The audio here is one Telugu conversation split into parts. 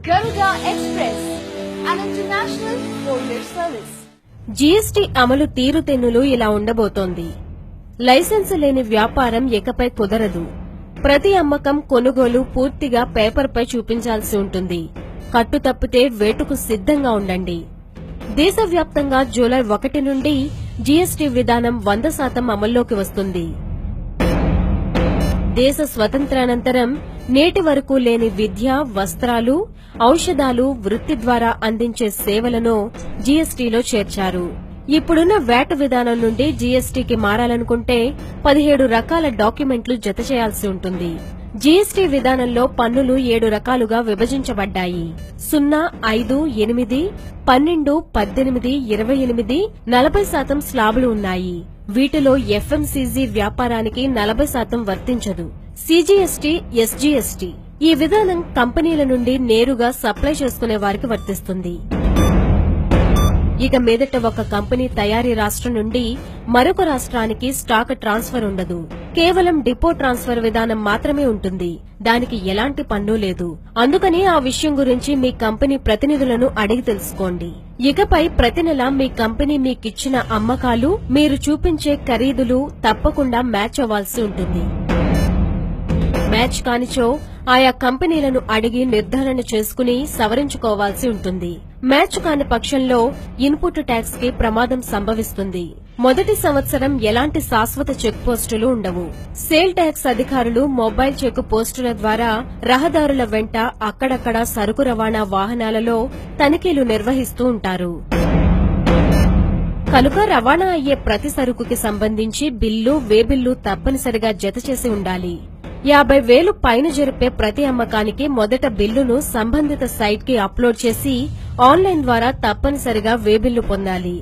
Garuda Express, an international courier service. GST అమలు తీరుతెన్నులు ఇలా ఉండబోతోంది. లైసెన్సు లేని వ్యాపారం ఇకపై కుదరదు. ప్రతి అమ్మకం, కొనుగోలు పూర్తిగా పేపర్పై చూపించాల్సి ఉంటుంది. కట్టు తప్పితే వేటుకు సిద్ధంగా ఉండండి. దేశవ్యాప్తంగా జూలై 1 నుండి జీఎస్టీ విధానం 100% అమల్లోకి వస్తుంది. దేశ స్వతంత్రానంతరం నేటి వరకు లేని విద్య, వస్త్రాలు, ఔషధాలు, వృత్తి ద్వారా అందించే సేవలను జీఎస్టీలో చేర్చారు. ఇప్పుడున్న వ్యాట్ విధానం నుండి జీఎస్టీకి మారాలనుకుంటే 17 రకాల డాక్యుమెంట్లు జత చేయాల్సి ఉంటుంది. జీఎస్టీ విధానంలో పన్నులు 7 రకాలుగా విభజించబడ్డాయి. 0, 5, 8, 12, 18, 28, 40% స్లాబులు ఉన్నాయి. వీటిలో ఎఫ్ఎంసీజీ వ్యాపారానికి 40% వర్తించదు. సీజీఎస్టీ, ఎస్జీఎస్టీ ఈ విధానం కంపెనీల నుండి నేరుగా సప్లై చేసుకునే వారికి వర్తిస్తుంది. ఇక మీదట ఒక కంపెనీ తయారీ రాష్ట్రం నుండి మరొక రాష్ట్రానికి స్టాక్ ట్రాన్స్ఫర్ ఉండదు. కేవలం డిపో ట్రాన్స్ఫర్ విధానం మాత్రమే ఉంటుంది. దానికి ఎలాంటి పన్ను లేదు. అందుకని ఆ విషయం గురించి మీ కంపెనీ ప్రతినిధులను అడిగి తెలుసుకోండి. ఇకపై ప్రతి నెల మీ కంపెనీ మీకిచ్చిన అమ్మకాలు, మీరు చూపించే ఖరీదులు తప్పకుండా మ్యాచ్ అవ్వాల్సి ఉంటుంది. మ్యాచ్ కానిచో ఆయా కంపెనీలను అడిగి నిర్ధారణ చేసుకుని సవరించుకోవాల్సి ఉంటుంది. మ్యాచ్ కాని పక్షంలో ఇన్పుట్ ట్యాక్స్ కి ప్రమాదం సంభవిస్తుంది. మొదటి సంవత్సరం ఎలాంటి శాశ్వత చెక్ పోస్టులు ఉండవు. సేల్ ట్యాక్స్ అధికారులు మొబైల్ చెక్ పోస్టుల ద్వారా రహదారుల వెంట అక్కడక్కడ సరుకు రవాణా వాహనాలలో తనిఖీలు నిర్వహిస్తూ ఉంటారు. కనుక రవాణా అయ్యే ప్రతి సరుకుకి సంబంధించి బిల్లు, వేబిల్లు తప్పనిసరిగా జతచేసి ఉండాలి. 50,000 పైన జరిపే ప్రతి అమ్మకానికి మొదట బిల్లును సంబంధిత సైట్ కి అప్లోడ్ చేసి ఆన్లైన్ ద్వారా తప్పనిసరిగా వేబిల్లు పొందాలి.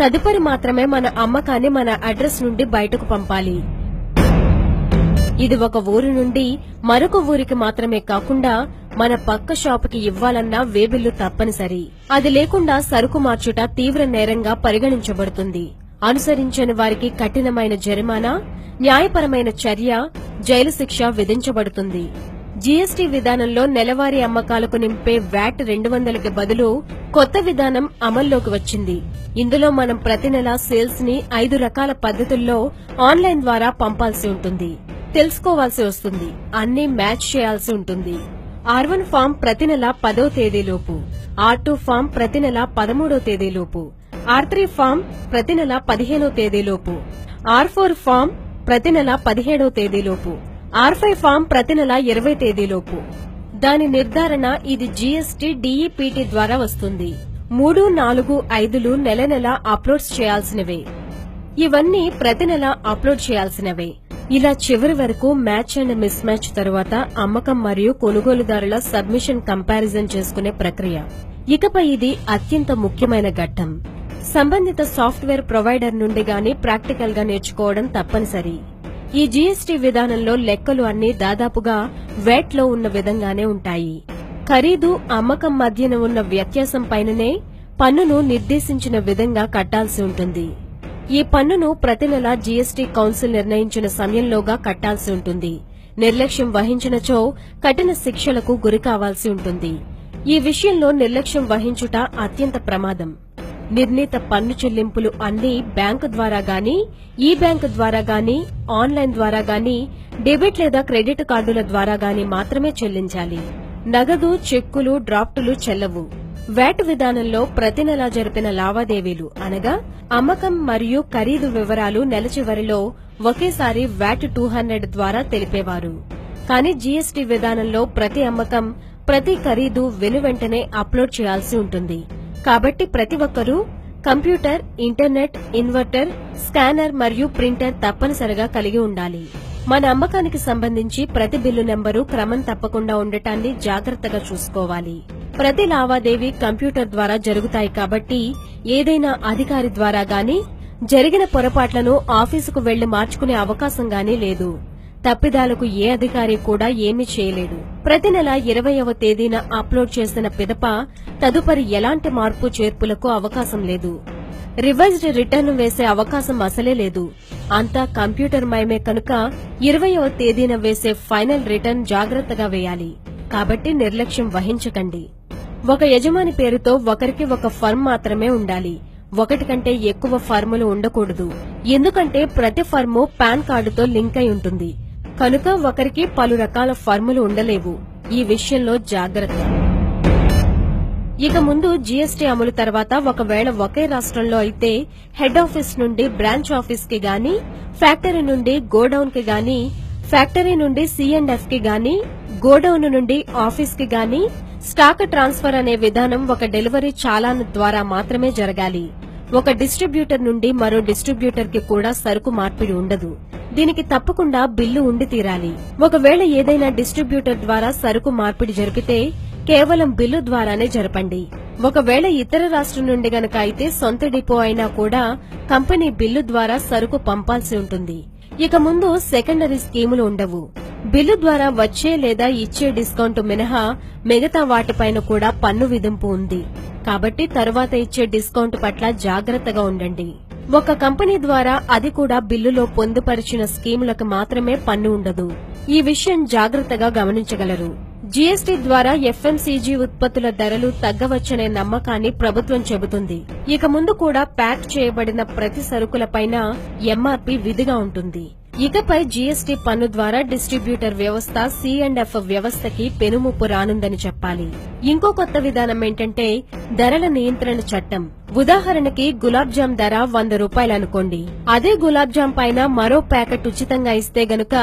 తదుపరి మాత్రమే మన అమ్మకాన్ని మన అడ్రస్ నుండి బయటకు పంపాలి. ఇది ఒక ఊరి నుండి మరొక ఊరికి మాత్రమే కాకుండా మన పక్క షాపుకి ఇవ్వాలన్నా వేబిల్లు తప్పనిసరి. అది లేకుండా సరుకు మార్చుట తీవ్ర నేరంగా పరిగణించబడుతుంది. అనుసరించని వారికి కఠినమైన జరిమానా, న్యాయపరమైన చర్య, జైలు శిక్ష విధించబడుతుంది. జీఎస్టీ విధానంలో నెలవారీ అమ్మకాలకు నింపే వ్యాట్ 200కి బదులు కొత్త విధానం అమల్లోకి వచ్చింది. ఇందులో మనం ప్రతి నెల సేల్స్ ని 5 రకాల పద్ధతుల్లో ఆన్లైన్ ద్వారా పంపాల్సి ఉంటుంది. తెలుసుకోవాల్సి వస్తుంది. అన్నీ మ్యాచ్ చేయాల్సి ఉంటుంది. R1 ఫామ్ ప్రతి నెల 10వ తేదీలోపు, R2 ఫామ్ ప్రతి నెల 13వ తేదీలోపు, R3 ఫామ్ ప్రతి నెల 15వ తేదీలోపు, R4 ఫామ్ ప్రతి నెల 17వ తేదీలోపు, R5 ఫామ్ ప్రతి నెల 20 తేదీలోపు. దాని నిర్ధారణ ఇది జీఎస్టీ డీఈపీటీ ద్వారా వస్తుంది. 3, 4, 5లు నెల నెల అప్లోడ్స్ చేయాల్సినవే. ఇవన్నీ ప్రతి నెల అప్లోడ్ చేయాల్సినవే. ఇలా చివరి వరకు మ్యాచ్ అండ్ మిస్ మ్యాచ్ తరువాత అమ్మకం మరియు కొనుగోలుదారుల సబ్మిషన్ కంపారిజన్ చేసుకునే ప్రక్రియ. ఇకపై ఇది అత్యంత ముఖ్యమైన ఘట్టం. సంబంధిత సాఫ్ట్వేర్ ప్రొవైడర్ నుండి గాని ప్రాక్టికల్ గా నేర్చుకోవడం తప్పనిసరి. ఈ జీఎస్టీ విధానంలో లెక్కలు అన్నీ దాదాపుగా వ్యాట్ లో ఉన్న విధంగానే ఉంటాయి. ఖరీదు, అమ్మకం మధ్యన ఉన్న వ్యత్యాసం పైననే పన్నును నిర్దేశించిన విధంగా కట్టాల్సి ఉంటుంది. ఈ పన్నును ప్రతి నెల జీఎస్టీ కౌన్సిల్ నిర్ణయించిన సమయంలోగా కట్టాల్సి ఉంటుంది. నిర్లక్ష్యం వహించినచో కఠిన శిక్షలకు గురికావాల్సి ఉంటుంది. ఈ విషయంలో నిర్లక్ష్యం వహించుట అత్యంత ప్రమాదం. నిర్ణీత పన్ను చెల్లింపులు అన్నీ బ్యాంకు ద్వారా గాని, ఈ బ్యాంకు ద్వారా గాని, ఆన్లైన్ ద్వారా గాని, డెబిట్ లేదా క్రెడిట్ కార్డుల ద్వారా గాని మాత్రమే చెల్లించాలి. నగదు, చెక్కులు, డ్రాఫ్టులు చెల్లవు. వ్యాట్ విధానంలో ప్రతి నెల జరిపిన లావాదేవీలు అనగా అమ్మకం మరియు ఖరీదు వివరాలు నెల చివరిలో ఒకేసారి వ్యాట్ 200 ద్వారా తెలిపేవారు. కానీ జీఎస్టీ విధానంలో ప్రతి అమ్మకం, ప్రతి ఖరీదు వెనువెంటనే అప్లోడ్ చేయాల్సి ఉంటుంది. కాబట్టి ప్రతి ఒక్కరూ కంప్యూటర్, ఇంటర్నెట్, ఇన్వర్టర్, స్కానర్ మరియు ప్రింటర్ తప్పనిసరిగా కలిగి ఉండాలి. మన అమ్మకానికి సంబంధించి ప్రతి బిల్లు నెంబరు క్రమం తప్పకుండా ఉండటాన్ని జాగ్రత్తగా చూసుకోవాలి. ప్రతి లావాదేవీ కంప్యూటర్ ద్వారా జరుగుతాయి కాబట్టి ఏదైనా అధికారి ద్వారా గాని జరిగిన పొరపాట్లను ఆఫీసుకు వెళ్లి మార్చుకునే అవకాశం గానీ లేదు. తప్పిదాలకు ఏ అధికారి కూడా ఏమీ చేయలేడు. ప్రతి నెల 20వ తేదీన అప్లోడ్ చేసిన పిదప తదుపరి ఎలాంటి మార్పు చేర్పులకు అవకాశం లేదు. రివైజ్డ్ రిటర్న్ వేసే అవకాశం అసలే లేదు. అంతా కంప్యూటర్ మయమే కనుక 20వ తేదీన వేసే ఫైనల్ రిటర్న్ జాగ్రత్తగా వేయాలి. కాబట్టి నిర్లక్ష్యం వహించకండి. ఒక యజమాని పేరుతో ఒకరికి ఒక ఫర్మ్ మాత్రమే ఉండాలి. ఒకటి కంటే ఎక్కువ ఫర్ములు ఉండకూడదు. ఎందుకంటే ప్రతి ఫర్ము పాన్ కార్డుతో లింక్ అయి ఉంటుంది కనుక ఒకరికి పలు రకాల ఫర్ములు ఉండలేవు. ఈ విషయంలో జాగ్రత్త. ఇక ముందు జీఎస్టీ అమలు తర్వాత ఒకవేళ ఒకే రాష్ట్రంలో అయితే హెడ్ ఆఫీస్ నుండి బ్రాంచ్ ఆఫీస్ కి గాని, ఫ్యాక్టరీ నుండి గోడౌన్ కి గాని, ఫ్యాక్టరీ నుండి C&F కి గాని, గోడౌన్ నుండి ఆఫీస్ కి గాని స్టాక్ ట్రాన్స్ఫర్ అనే విధానం ఒక డెలివరీ చాలాన్ ద్వారా మాత్రమే జరగాలి. ఒక డిస్ట్రిబ్యూటర్ నుండి మరో డిస్ట్రిబ్యూటర్ కి కూడా సరుకు మార్పిడి ఉండదు. దీనికి తప్పకుండా బిల్లు ఉండి తీరాలి. ఒకవేళ ఏదైనా డిస్ట్రిబ్యూటర్ ద్వారా సరుకు మార్పిడి జరిపితే కేవలం బిల్లు ద్వారానే జరపండి. ఒకవేళ ఇతర రాష్ట్రం నుండి గనక అయితే సొంత డిపో అయినా కూడా కంపెనీ బిల్లు ద్వారా సరుకు పంపాల్సి ఉంటుంది. ఇక ముందు సెకండరీ స్కీములు ఉండవు. బిల్లు ద్వారా వచ్చే లేదా ఇచ్చే డిస్కౌంట్ మినహా మిగతా వాటిపైన కూడా పన్ను విధింపు ఉంది. కాబట్టి తరువాత ఇచ్చే డిస్కౌంట్ పట్ల జాగ్రత్తగా ఉండండి. ఒక కంపెనీ ద్వారా అది కూడా బిల్లులో పొందుపరిచిన స్కీములకు మాత్రమే పన్ను ఉండదు. ఈ విషయం జాగ్రత్తగా గమనించగలరు. జీఎస్టీ ద్వారా FMCG ఉత్పత్తుల ధరలు తగ్గవచ్చనే నమ్మకాన్ని ప్రభుత్వం చెబుతుంది. ఇక ముందు కూడా ప్యాక్ చేయబడిన ప్రతి సరుకులపైన MRP విధిగా ఉంటుంది. ఇకపై జీఎస్టీ పన్ను ద్వారా డిస్ట్రిబ్యూటర్ వ్యవస్థ, C&F వ్యవస్థకి పెనుముప్పు రానుందని చెప్పాలి. ఇంకో కొత్త విధానం ఏంటంటే ధరల నియంత్రణ చట్టం. ఉదాహరణకి గులాబ్ జామ్ ధర 100 రూపాయలు అనుకోండి. అదే గులాబ్ జామ్ పైన మరో ప్యాకెట్ ఉచితంగా ఇస్తే గనుక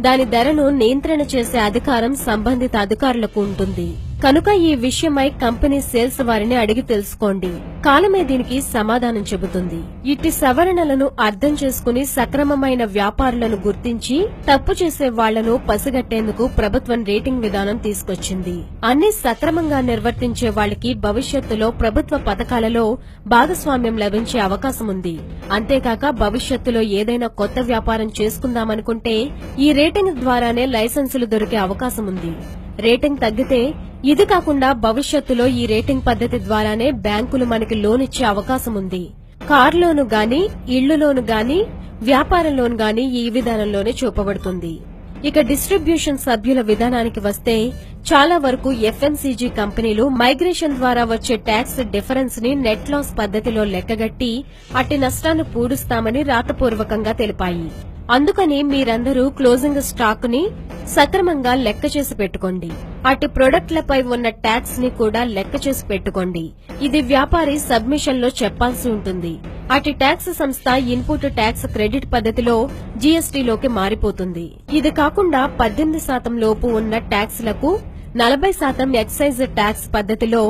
దాని ధరను నియంత్రణ చేసే అధికారం సంబంధిత అధికారులకు ఉంటుంది. కనుక ఈ విషయమై కంపెనీ సేల్స్ వారిని అడిగి తెలుసుకోండి. కాలమే దీనికి సమాధానం చెబుతుంది. ఇట్టి సవరణలను అర్థం చేసుకుని సక్రమమైన వ్యాపారులను గుర్తించి తప్పు చేసే వాళ్లను పసిగట్టేందుకు ప్రభుత్వం రేటింగ్ విధానం తీసుకొచ్చింది. అన్ని సక్రమంగా నిర్వర్తించే వాళ్లకి భవిష్యత్తులో ప్రభుత్వ పథకాలలో భాగస్వామ్యం లభించే అవకాశం ఉంది. అంతేకాక భవిష్యత్తులో ఏదైనా కొత్త వ్యాపారం చేసుకుందామనుకుంటే ఈ రేటింగ్ ద్వారానే లైసెన్సులు దొరికే అవకాశం ఉంది. రేటింగ్ తగ్గితే ఇది కాకుండా భవిష్యత్తులో ఈ రేటింగ్ పద్ధతి ద్వారానే బ్యాంకులు మనకి లోన్ ఇచ్చే అవకాశం ఉంది. కార్ లోను గాని, ఇళ్లు లోను గాని, వ్యాపారం లోను గాని ఈ విధానంలోనే చూపబడుతుంది. ఇక డిస్ట్రిబ్యూషన్ సభ్యుల విధానానికి వస్తే చాలా వరకు FMCG కంపెనీలు మైగ్రేషన్ ద్వారా వచ్చే ట్యాక్స్ డిఫరెన్స్ ని నెట్ లాస్ పద్ధతిలో లెక్కగట్టి అట్టి నష్టాన్ని పూడుస్తామని రాతపూర్వకంగా తెలిపాయి. అందుకని మీరందరూ క్లోజింగ్ స్టాక్ ని సక్రమంగా లెక్క చేసి పెట్టుకోండి. అటు ప్రొడక్ట్లపై ఉన్న ట్యాక్స్ ని కూడా లెక్క చేసి పెట్టుకోండి. ఇది వ్యాపారి సబ్మిషన్ లో చెప్పాల్సి ఉంటుంది. అటు ట్యాక్స్ సంస్థ ఇన్పుట్ ట్యాక్స్ క్రెడిట్ పద్ధతిలో జీఎస్టీలోకి మారిపోతుంది. ఇది కాకుండా 18% లోపు ఉన్న ట్యాక్స్లకు 40% ఎక్సైజ్ ట్యాక్స్ పద్ధతిలో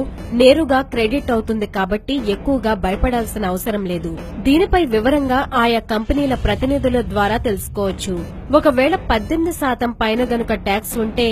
నేరుగా క్రెడిట్ అవుతుంది. కాబట్టి ఎక్కువగా భయపడాల్సిన అవసరం లేదు. దీనిపై వివరంగా ఆయా కంపెనీల ప్రతినిధుల ద్వారా తెలుసుకోవచ్చు. ఒకవేళ 18% పైన గనుక ట్యాక్స్ ఉంటే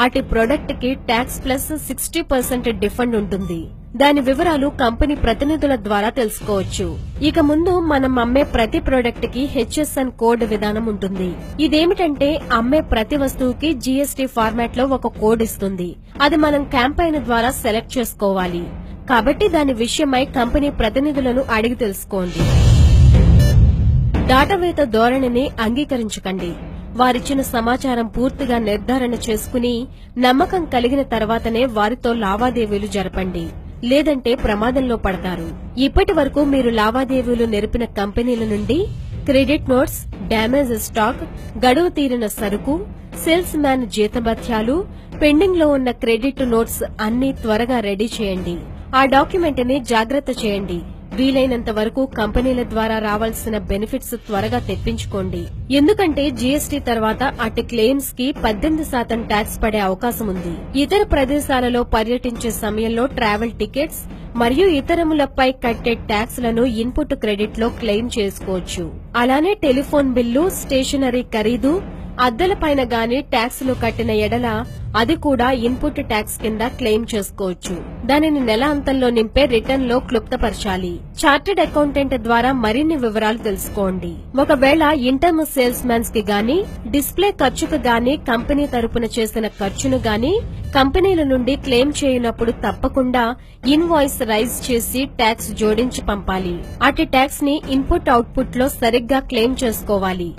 అటు ప్రొడక్ట్ కి ట్యాక్స్ ప్లస్ 60% డిఫండ్ ఉంటుంది. దాని వివరాలు కంపెనీ ప్రతినిధుల ద్వారా తెలుసుకోవచ్చు. ఇక ముందు మనం అమ్మే ప్రతి ప్రొడక్ట్ కి HSN కోడ్ విధానం ఉంటుంది. ఇదేమిటంటే అమ్మే ప్రతి వస్తువుకి జీఎస్టీ ఫార్మాట్ లో ఒక కోడ్ ఇస్తుంది. అది మనం క్యాంపెయిన్ ద్వారా సెలెక్ట్ చేసుకోవాలి. కాబట్టి దాని విషయమై కంపెనీ ప్రతినిధులను అడిగి తెలుసుకోండి. దాటవేత ధోరణిని అంగీకరించకండి. వారిచ్చిన సమాచారం పూర్తిగా నిర్ధారణ చేసుకుని నమ్మకం కలిగిన తర్వాతనే వారితో లావాదేవీలు జరపండి. లేదంటే ప్రమాదంలో పడతారు. ఇప్పటి వరకు మీరు లావాదేవీలు నెరిపిన కంపెనీల నుండి క్రెడిట్ నోట్స్, డ్యామేజ్ స్టాక్, గడువు తీరిన సరుకు, సేల్స్ మ్యాన్ జీతభత్యాలు, పెండింగ్ లో ఉన్న క్రెడిట్ నోట్స్ అన్ని త్వరగా రెడీ చేయండి. ఆ డాక్యుమెంట్ ని జాగ్రత్త చేయండి. వీలైనంత వరకు కంపెనీల ద్వారా రావాల్సిన బెనిఫిట్స్ త్వరగా తెప్పించుకోండి. ఎందుకంటే జీఎస్టీ తర్వాత అటు క్లెయిమ్స్ కి 18% ట్యాక్స్ పడే అవకాశం ఉంది. ఇతర ప్రదేశాలలో పర్యటించే సమయంలో ట్రావెల్ టికెట్స్ మరియు ఇతరములపై కట్టే ట్యాక్స్ లను ఇన్పుట్ క్రెడిట్ లో క్లెయిమ్ చేసుకోవచ్చు. అలానే టెలిఫోన్ బిల్లు, స్టేషనరీ ఖరీదు, అద్దెలపైన గాని ట్యాక్స్ లు కట్టిన ఎడల అది కూడా ఇన్పుట్ ట్యాక్స్ కింద క్లెయిమ్ చేసుకోవచ్చు. దానిని నెల అంతంలో నింపే రిటర్న్ లో క్లుప్తపరచాలి. చార్టెడ్ అకౌంటెంట్ ద్వారా మరిన్ని వివరాలు తెలుసుకోండి. ఒకవేళ ఇంటర్మ్ సేల్స్ మ్యాన్స్ కి గాని, డిస్ప్లే ఖర్చుకు గాని, కంపెనీ తరపున చేసిన ఖర్చును గాని కంపెనీల నుండి క్లెయిమ్ చేయనప్పుడు తప్పకుండా ఇన్వాయిస్ రైజ్ చేసి ట్యాక్స్ జోడించి పంపాలి. అటు ట్యాక్స్ ని ఇన్పుట్ అవుట్పుట్ లో సరిగ్గా క్లెయిమ్ చేసుకోవాలి.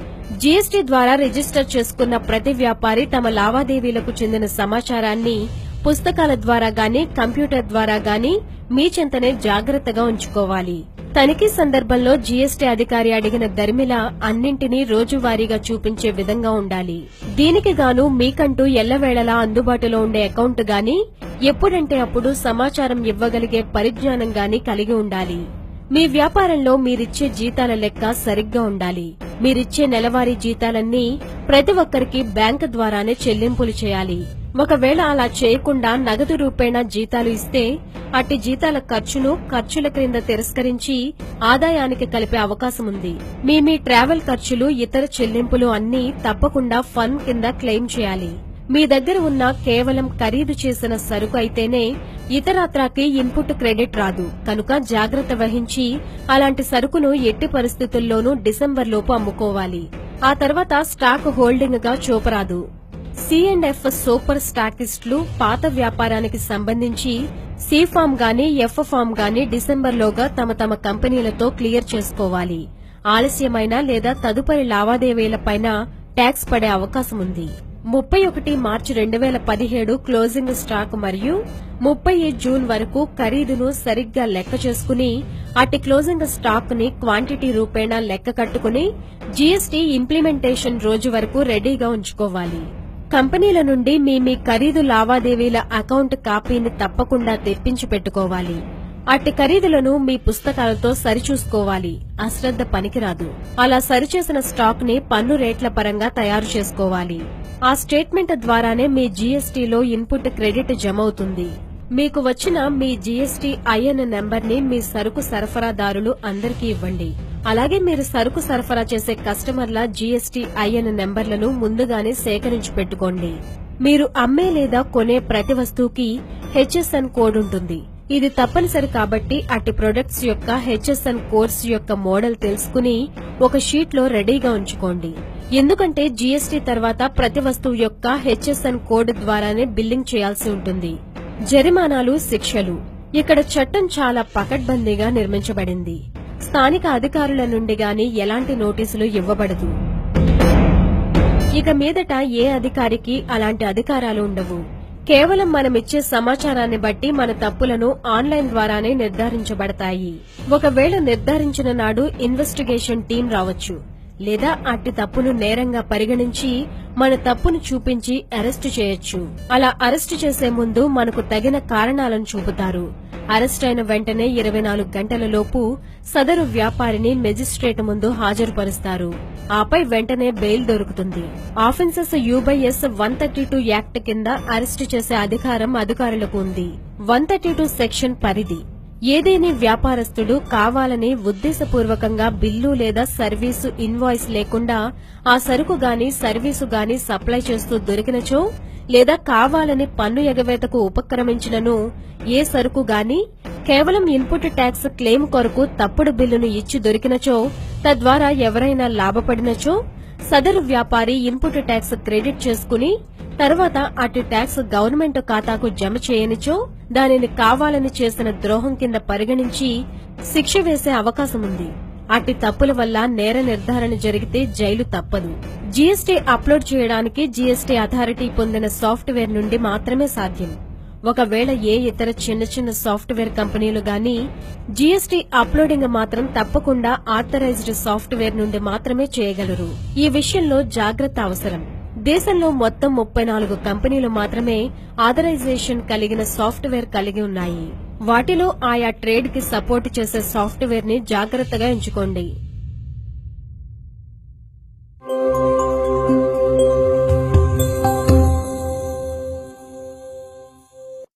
జీఎస్టీ ద్వారా రిజిస్టర్ చేసుకున్న ప్రతి వ్యాపారి తమ లావాదేవీలకు చెందిన సమాచారాన్ని పుస్తకాల ద్వారా గాని, కంప్యూటర్ ద్వారా గాని మీ చెంతనే జాగ్రత్తగా ఉంచుకోవాలి. తనిఖీ సందర్భంలో జీఎస్టీ అధికారి అడిగిన దరిమిల అన్నింటినీ రోజువారీగా చూపించే విధంగా ఉండాలి. దీనికి గాను మీకంటూ ఎల్లవేళలా అందుబాటులో ఉండే అకౌంట్ గాని, ఎప్పుడంటే అప్పుడు సమాచారం ఇవ్వగలిగే పరిజ్ఞానం గాని కలిగి ఉండాలి. మీ వ్యాపారంలో మీరిచ్చే జీతాల లెక్క సరిగ్గా ఉండాలి. మీరిచ్చే నెలవారీ జీతాలన్నీ ప్రతి ఒక్కరికి బ్యాంకు ద్వారానే చెల్లింపులు చేయాలి. ఒకవేళ అలా చేయకుండా నగదు రూపేణా జీతాలు ఇస్తే అట్టి జీతాల ఖర్చును ఖర్చుల క్రింద తిరస్కరించి ఆదాయానికి కలిపే అవకాశం ఉంది. మీ ట్రావెల్ ఖర్చులు, ఇతర చెల్లింపులు అన్నీ తప్పకుండా ఫండ్ కింద క్లెయిమ్ చేయాలి. మీ దగ్గర ఉన్న కేవలం ఖరీదు చేసిన సరుకు అయితేనే ఇతరత్రాకి ఇన్పుట్ క్రెడిట్ రాదు. కనుక జాగ్రత్త వహించి అలాంటి సరుకును ఎట్టి పరిస్థితుల్లోనూ డిసెంబర్ లోపు అమ్ముకోవాలి. ఆ తర్వాత స్టాక్ హోల్డింగ్ గా చూపరాదు. C&F సూపర్ స్టాకిస్టులు పాత వ్యాపారానికి సంబంధించి C ఫామ్ గాని, F ఫామ్ గాని డిసెంబర్లోగా తమ కంపెనీలతో క్లియర్ చేసుకోవాలి. ఆలస్యమైన లేదా తదుపరి లావాదేవీలపైన ట్యాక్స్ పడే అవకాశం ఉంది. 31 మార్చి 2017 క్లోజింగ్ స్టాక్ మరియు 30 జూన్ వరకు ఖరీదును సరిగ్గా లెక్క చేసుకుని అట్టి క్లోజింగ్ స్టాక్ ని క్వాంటిటీ రూపేణా లెక్క కట్టుకుని జీఎస్టీ ఇంప్లిమెంటేషన్ రోజు వరకు రెడీగా ఉంచుకోవాలి. కంపెనీల నుండి మీ ఖరీదు లావాదేవీల అకౌంట్ కాపీని తప్పకుండా తెప్పించి పెట్టుకోవాలి. అట్టి ఖరీదులను మీ పుస్తకాలతో సరిచూసుకోవాలి. అశ్రద్ధ పనికిరాదు. అలా సరిచేసిన స్టాక్ ని పన్ను రేట్ల పరంగా తయారు చేసుకోవాలి. ఆ స్టేట్మెంట్ ద్వారానే మీ జీఎస్టీలో ఇన్పుట్ క్రెడిట్ జమ అవుతుంది. మీకు వచ్చిన మీ జీఎస్టీ ఐఎన్ నెంబర్ ని మీ సరుకు సరఫరాదారులు అందరికీ ఇవ్వండి. అలాగే మీరు సరుకు సరఫరా చేసే కస్టమర్ల జీఎస్టీ ఐఎన్ నెంబర్లను ముందుగానే సేకరించి పెట్టుకోండి. మీరు అమ్మే లేదా కొనే ప్రతి వస్తువుకి HSN కోడ్ ఉంటుంది. ఇది తప్పనిసరి కాబట్టి అట్టి ప్రొడక్ట్స్ యొక్క HSN కోడ్స్ యొక్క మోడల్ తెలుసుకుని ఒక షీట్ లో రెడీగా ఉంచుకోండి. ఎందుకంటే జీఎస్టీ తర్వాత ప్రతి వస్తువు యొక్క HSN కోడ్ ద్వారానే బిల్లింగ్ చేయాల్సి ఉంటుంది. జరిమానాలు, శిక్షలు. ఇక్కడ చట్టం చాలా పకడ్బందీగా నిర్మించబడింది. స్థానిక అధికారుల నుండి గాని ఎలాంటి నోటీసులు ఇవ్వబడదు. ఇక మీదట ఏ అధికారికి అలాంటి అధికారాలు ఉండవు. కేవలం మనమిచ్చే సమాచారాన్ని బట్టి మన తప్పులను ఆన్లైన్ ద్వారానే నిర్ధారించబడతాయి. ఒకవేళ నిర్ధారించిన నాడు ఇన్వెస్టిగేషన్ టీం రావచ్చు, లేదా అట్టి తప్పును నేరంగా పరిగణించి మన తప్పును చూపించి అరెస్టు చేయొచ్చు. అలా అరెస్టు చేసే ముందు మనకు తగిన కారణాలను చూపుతారు. అరెస్ట్ అయిన వెంటనే 24 గంటలలోపు సదరు వ్యాపారిని మెజిస్ట్రేట్ ముందు హాజరుపరుస్తారు. ఆపై వెంటనే బెయిల్ దొరుకుతుంది. ఆఫెన్సెస్ US 132 యాక్ట్ కింద అరెస్టు చేసే అధికారం అధికారులకు ఉంది. 132 సెక్షన్ పరిధి. ఏదేని వ్యాపారస్తుడు కావాలని ఉద్దేశపూర్వకంగా బిల్లు లేదా సర్వీసు ఇన్వాయిస్ లేకుండా ఆ సరుకు గాని, సర్వీసు గాని సప్లై చేస్తూ దొరికినచో, లేదా కావాలని పన్ను ఎగవేతకు ఉపక్రమించినను ఏ సరుకు గాని కేవలం ఇన్పుట్ ట్యాక్స్ క్లెయిమ్ కొరకు తప్పుడు బిల్లును ఇచ్చి దొరికినచో, తద్వారా ఎవరైనా లాభపడినచో సదరు వ్యాపారి ఇన్పుట్ ట్యాక్స్ క్రెడిట్ చేసుకుని తర్వాత అటు ట్యాక్స్ గవర్నమెంట్ ఖాతాకు జమ చేయనిచో దానిని కావాలని చేసిన ద్రోహం కింద పరిగణించి శిక్ష వేసే అవకాశం ఉంది. అట్టి తప్పుల వల్ల నేర నిర్ధారణ జరిగితే జైలు తప్పదు. జీఎస్టీ అప్లోడ్ చేయడానికి జీఎస్టీ అథారిటీ పొందిన సాఫ్ట్వేర్ నుండి మాత్రమే సాధ్యం. ఒకవేళ ఏ ఇతర చిన్న సాఫ్ట్వేర్ కంపెనీలు గాని జీఎస్టీ అప్లోడింగ్ మాత్రం తప్పకుండా ఆథరైజ్డ్ సాఫ్ట్వేర్ నుండి మాత్రమే చేయగలరు. ఈ విషయంలో జాగ్రత్త అవసరం. దేశంలో మొత్తం 34 కంపెనీలు మాత్రమే ఆథరైజేషన్ కలిగిన సాఫ్ట్వేర్ కలిగి ఉన్నాయి. వాటిలో ఆయా ట్రేడ్ కి సపోర్ట్ చేసే సాఫ్ట్వేర్ ని జాగ్రత్తగా ఎంచుకోండి.